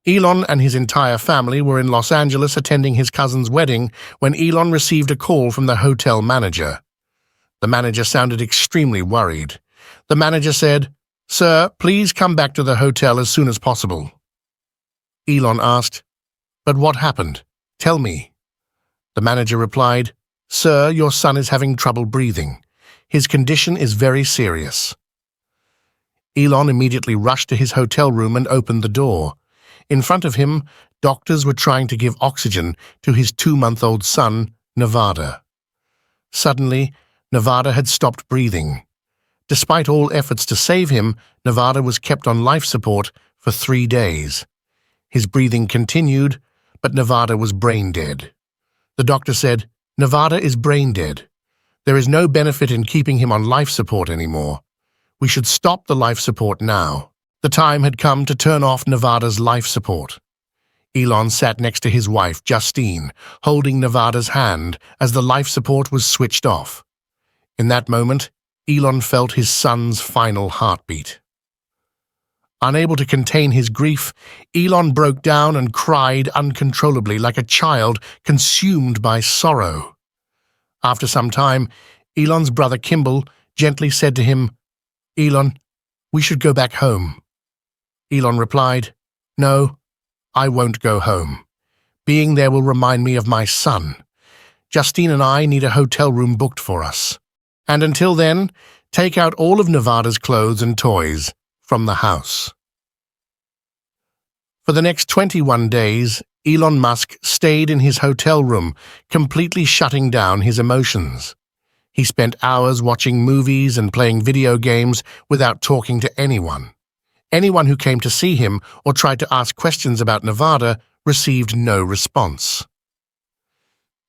Elon and his entire family were in Los Angeles attending his cousin's wedding when Elon received a call from the hotel manager. The manager sounded extremely worried. The manager said, "Sir, please come back to the hotel as soon as possible." Elon asked, "But what happened? Tell me." The manager replied, "Sir, your son is having trouble breathing. His condition is very serious." Elon immediately rushed to his hotel room and opened the door. In front of him, doctors were trying to give oxygen to his 2-month-old son, Nevada. Suddenly, Nevada had stopped breathing. Despite all efforts to save him, Nevada was kept on life support for 3 days. His breathing continued, but Nevada was brain dead. The doctor said, "Nevada is brain dead. There is no benefit in keeping him on life support anymore. We should stop the life support now." The time had come to turn off Nevada's life support. Elon sat next to his wife, Justine, holding Nevada's hand as the life support was switched off. In that moment, Elon felt his son's final heartbeat. Unable to contain his grief, Elon broke down and cried uncontrollably like a child consumed by sorrow. After some time, Elon's brother Kimball gently said to him, "Elon, we should go back home." Elon replied, "No, I won't go home. Being there will remind me of my son. Justine and I need a hotel room booked for us. And until then, take out all of Nevada's clothes and toys from the house." For the next 21 days, Elon Musk stayed in his hotel room, completely shutting down his emotions. He spent hours watching movies and playing video games without talking to anyone. Anyone who came to see him or tried to ask questions about Nevada received no response.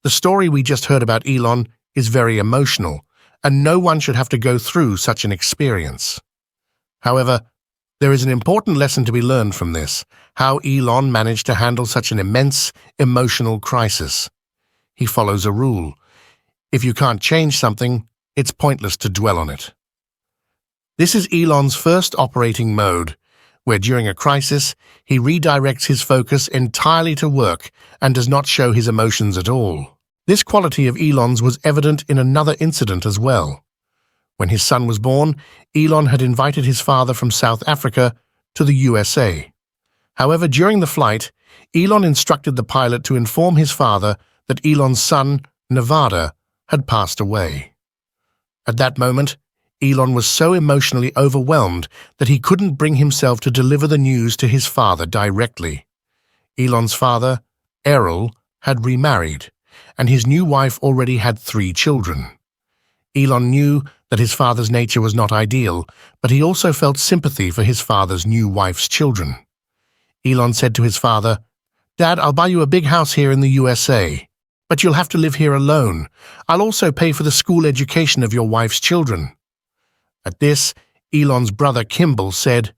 The story we just heard about Elon is very emotional, and no one should have to go through such an experience. However, there is an important lesson to be learned from this, how Elon managed to handle such an immense emotional crisis. He follows a rule. If you can't change something, it's pointless to dwell on it. This is Elon's first operating mode, where during a crisis, he redirects his focus entirely to work and does not show his emotions at all. This quality of Elon's was evident in another incident as well. When his son was born, Elon had invited his father from South Africa to the USA. However, during the flight, Elon instructed the pilot to inform his father that Elon's son, Nevada, had passed away. At that moment, Elon was so emotionally overwhelmed that he couldn't bring himself to deliver the news to his father directly. Elon's father, Errol, had remarried, and his new wife already had 3 children. Elon knew that his father's nature was not ideal, but he also felt sympathy for his father's new wife's children. Elon said to his father, "Dad, I'll buy you a big house here in the USA, but you'll have to live here alone. I'll also pay for the school education of your wife's children." At this, Elon's brother Kimball said,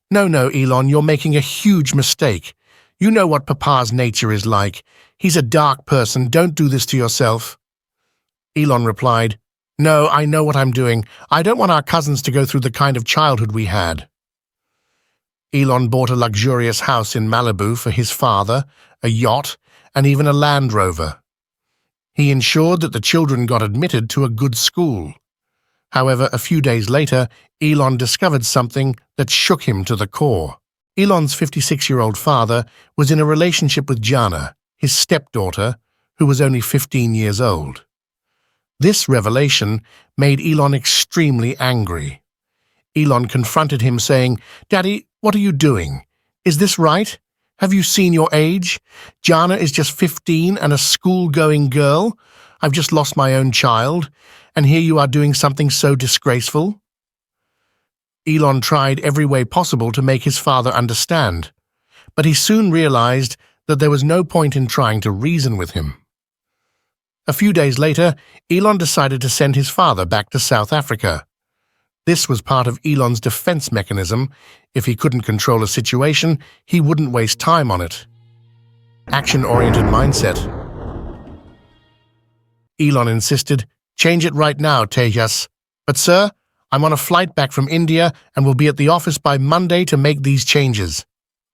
No, Elon, you're making a huge mistake. You know what Papa's nature is like. He's a dark person. Don't do this to yourself." Elon replied, "No, I know what I'm doing. I don't want our cousins to go through the kind of childhood we had." Elon bought a luxurious house in Malibu for his father, a yacht, and even a Land Rover. He ensured that the children got admitted to a good school. However, a few days later, Elon discovered something that shook him to the core. Elon's 56-year-old father was in a relationship with Jana, his stepdaughter, who was only 15 years old. This revelation made Elon extremely angry. Elon confronted him, saying, "Daddy, what are you doing? Is this right? Have you seen your age? Jana is just 15 and a school-going girl. I've just lost my own child, and here you are doing something so disgraceful." Elon tried every way possible to make his father understand, but he soon realized that there was no point in trying to reason with him. A few days later, Elon decided to send his father back to South Africa. This was part of Elon's defense mechanism. If he couldn't control a situation, he wouldn't waste time on it. Action-oriented mindset. Elon insisted, "Change it right now, Tejas." "But sir, I'm on a flight back from India and will be at the office by Monday to make these changes,"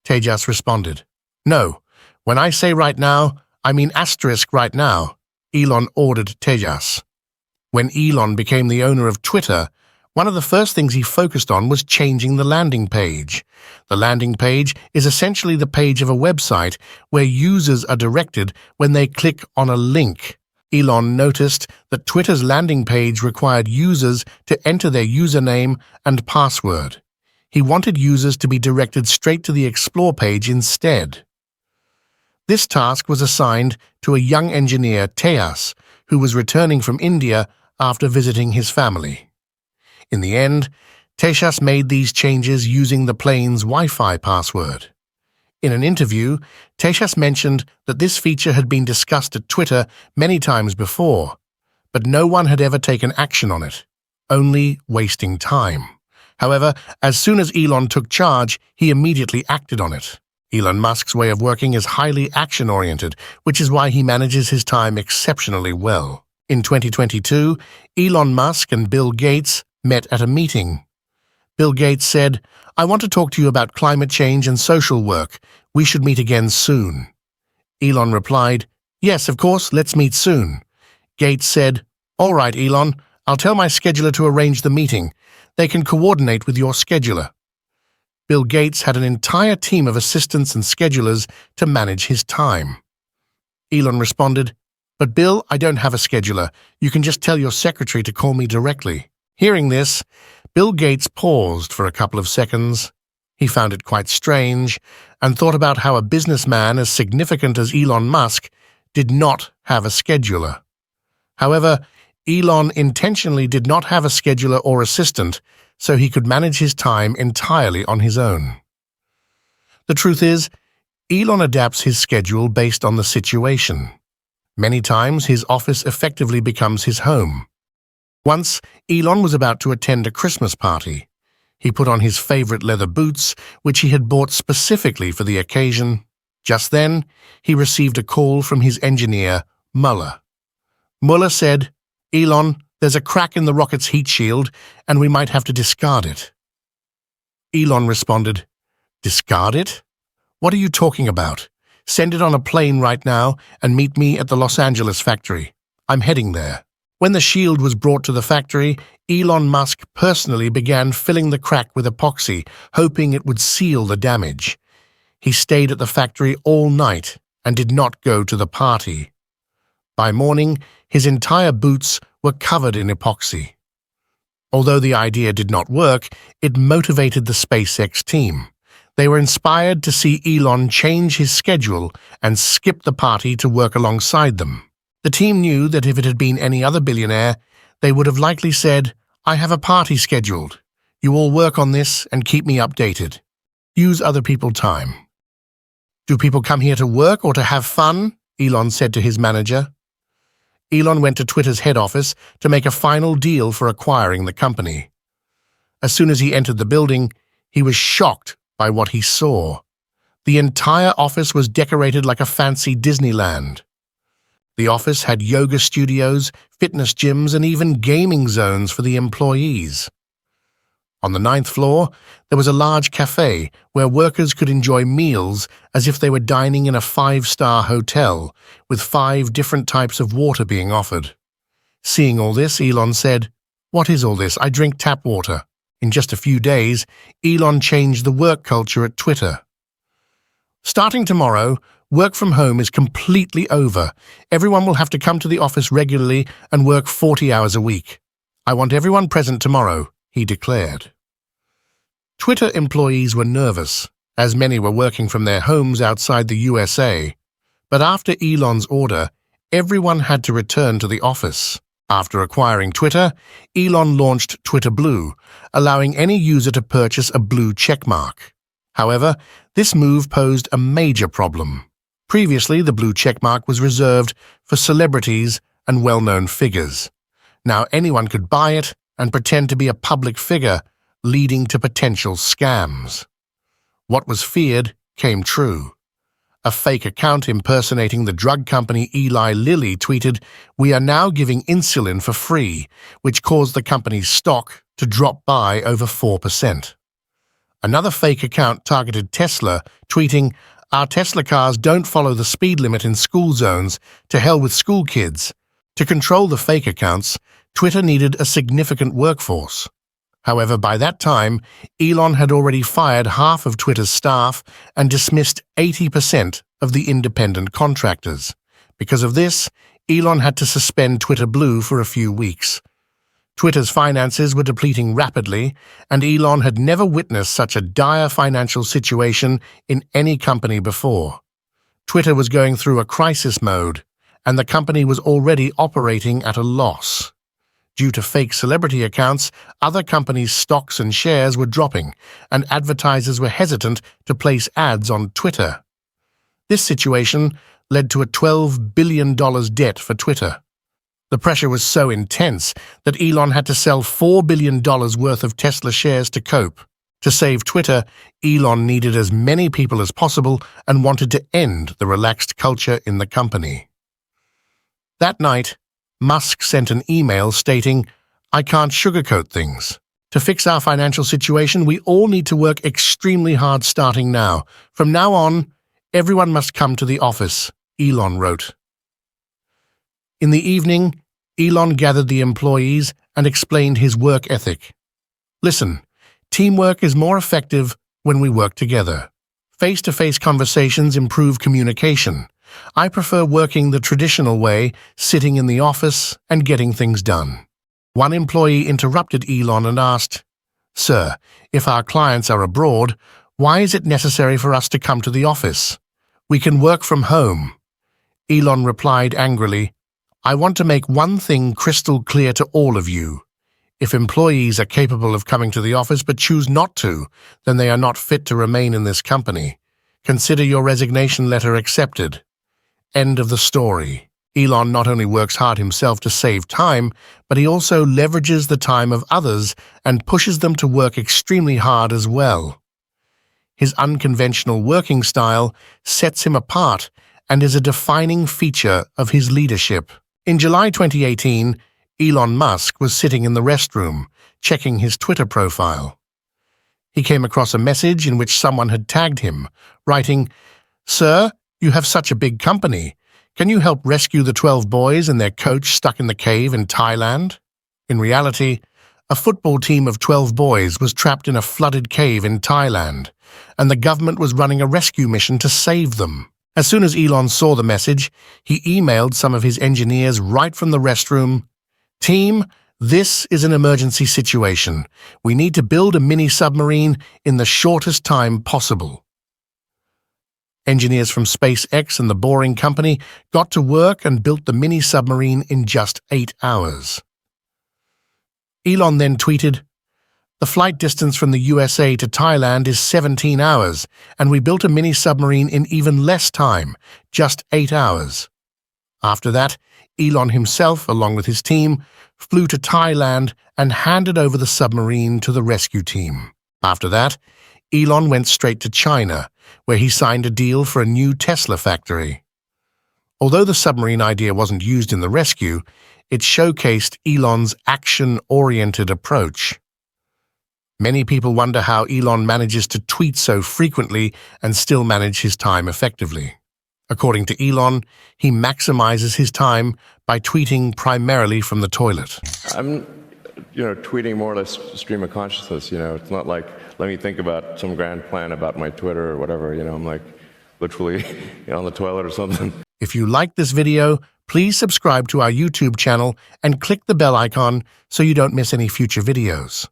Tejas responded. No, when I say right now, I mean asterisk right now, Elon ordered Tejas. When Elon became the owner of Twitter, one of the first things he focused on was changing the landing page. The landing page is essentially the page of a website where users are directed when they click on a link. Elon noticed that Twitter's landing page required users to enter their username and password. He wanted users to be directed straight to the Explore page instead. This task was assigned to a young engineer, Tejas, who was returning from India after visiting his family. In the end, Tejas made these changes using the plane's Wi-Fi password. In an interview, Tejas mentioned that this feature had been discussed at Twitter many times before, but no one had ever taken action on it, only wasting time. However, as soon as Elon took charge, he immediately acted on it. Elon Musk's way of working is highly action-oriented, which is why he manages his time exceptionally well. In 2022, Elon Musk and Bill Gates met at a meeting. Bill Gates said, "I want to talk to you about climate change and social work. We should meet again soon." Elon replied, "Yes, of course, let's meet soon." Gates said, "All right, Elon, I'll tell my scheduler to arrange the meeting. They can coordinate with your scheduler." Bill Gates had an entire team of assistants and schedulers to manage his time. Elon responded, "But Bill, I don't have a scheduler. You can just tell your secretary to call me directly." Hearing this, Bill Gates paused for a couple of seconds. He found it quite strange and thought about how a businessman as significant as Elon Musk did not have a scheduler. However, Elon intentionally did not have a scheduler or assistant, so he could manage his time entirely on his own. The truth is, Elon adapts his schedule based on the situation. Many times, his office effectively becomes his home. Once, Elon was about to attend a Christmas party. He put on his favorite leather boots, which he had bought specifically for the occasion. Just then, he received a call from his engineer, Muller. Muller said, "Elon, there's a crack in the rocket's heat shield, and we might have to discard it." Elon responded, "Discard it? What are you talking about? Send it on a plane right now and meet me at the Los Angeles factory. I'm heading there." When the shield was brought to the factory, Elon Musk personally began filling the crack with epoxy, hoping it would seal the damage. He stayed at the factory all night and did not go to the party. By morning, his entire boots were covered in epoxy. Although the idea did not work, it motivated the SpaceX team. They were inspired to see Elon change his schedule and skip the party to work alongside them. The team knew that if it had been any other billionaire, they would have likely said, "I have a party scheduled. You all work on this and keep me updated. Use other people's time." "Do people come here to work or to have fun?" Elon said to his manager. Elon went to Twitter's head office to make a final deal for acquiring the company. As soon as he entered the building, he was shocked by what he saw. The entire office was decorated like a fancy Disneyland. The office had yoga studios, fitness gyms, and even gaming zones for the employees. On the 9th floor, there was a large cafe where workers could enjoy meals as if they were dining in a 5-star hotel, with 5 different types of water being offered. Seeing all this, Elon said, "What is all this? I drink tap water." In just a few days, Elon changed the work culture at Twitter. Starting tomorrow, work from home is completely over. Everyone will have to come to the office regularly and work 40 hours a week. "I want everyone present tomorrow," he declared. Twitter employees were nervous, as many were working from their homes outside the USA. But after Elon's order, everyone had to return to the office. After acquiring Twitter, Elon launched Twitter Blue, allowing any user to purchase a blue checkmark. However, this move posed a major problem. Previously, the blue checkmark was reserved for celebrities and well-known figures. Now anyone could buy it and pretend to be a public figure, leading to potential scams. What was feared came true. A fake account impersonating the drug company Eli Lilly tweeted, "We are now giving insulin for free," which caused the company's stock to drop by over 4%. Another fake account targeted Tesla, tweeting, Our Tesla cars don't follow the speed limit in school zones. To hell with school kids. To control the fake accounts, Twitter needed a significant workforce. However, by that time, Elon had already fired half of Twitter's staff and dismissed 80% of the independent contractors. Because of this, Elon had to suspend Twitter Blue for a few weeks. Twitter's finances were depleting rapidly, and Elon had never witnessed such a dire financial situation in any company before. Twitter was going through a crisis mode, and the company was already operating at a loss. Due to fake celebrity accounts, other companies' stocks and shares were dropping, and advertisers were hesitant to place ads on Twitter. This situation led to a $12 billion debt for Twitter. The pressure was so intense that Elon had to sell $4 billion worth of Tesla shares to cope. To save Twitter, Elon needed as many people as possible and wanted to end the relaxed culture in the company. That night, Musk sent an email stating, "I can't sugarcoat things. To fix our financial situation, we all need to work extremely hard starting now. From now on, everyone must come to the office," Elon wrote. In the evening, Elon gathered the employees and explained his work ethic. "Listen, teamwork is more effective when we work together. Face-to-face conversations improve communication. I prefer working the traditional way, sitting in the office and getting things done." One employee interrupted Elon and asked, "Sir, if our clients are abroad, why is it necessary for us to come to the office? We can work from home." Elon replied angrily, "I want to make one thing crystal clear to all of you. If employees are capable of coming to the office but choose not to, then they are not fit to remain in this company. Consider your resignation letter accepted." End of the story. Elon not only works hard himself to save time, but he also leverages the time of others and pushes them to work extremely hard as well. His unconventional working style sets him apart and is a defining feature of his leadership. In July 2018, Elon Musk was sitting in the restroom, checking his Twitter profile. He came across a message in which someone had tagged him, writing, "Sir, you have such a big company. Can you help rescue the 12 boys and their coach stuck in the cave in Thailand?" In reality, a football team of 12 boys was trapped in a flooded cave in Thailand, and the government was running a rescue mission to save them. As soon as Elon saw the message, he emailed some of his engineers right from the restroom, "Team, this is an emergency situation. We need to build a mini-submarine in the shortest time possible." Engineers from SpaceX and the Boring Company got to work and built the mini-submarine in just 8 hours. Elon then tweeted, "The flight distance from the USA to Thailand is 17 hours, and we built a mini-submarine in even less time, just 8 hours." After that, Elon himself, along with his team, flew to Thailand and handed over the submarine to the rescue team. After that, Elon went straight to China, where he signed a deal for a new Tesla factory. Although the submarine idea wasn't used in the rescue, it showcased Elon's action-oriented approach. Many people wonder how Elon manages to tweet so frequently and still manage his time effectively. According to Elon, he maximizes his time by tweeting primarily from the toilet. I'm tweeting more or less stream of consciousness. It's not like, let me think about some grand plan about my Twitter or whatever. I'm like literally on the toilet or something. If you like this video, please subscribe to our YouTube channel and click the bell icon so you don't miss any future videos.